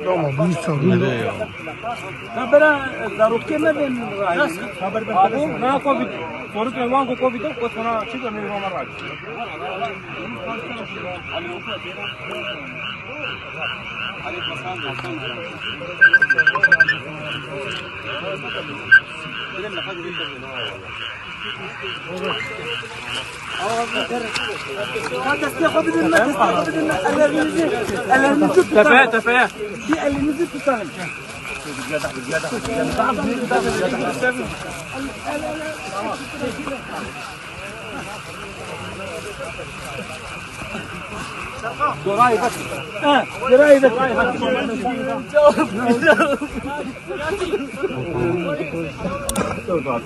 Tamam, bu sorun değil ya. Haber zarur ke ne ben haber ben abu na ko bit soru ke wan ko bit ko sana çık ne var var tepeye tepeye bir elinizi tutalım. Dorayı bak. Ha, dorayı bak. Dur bak.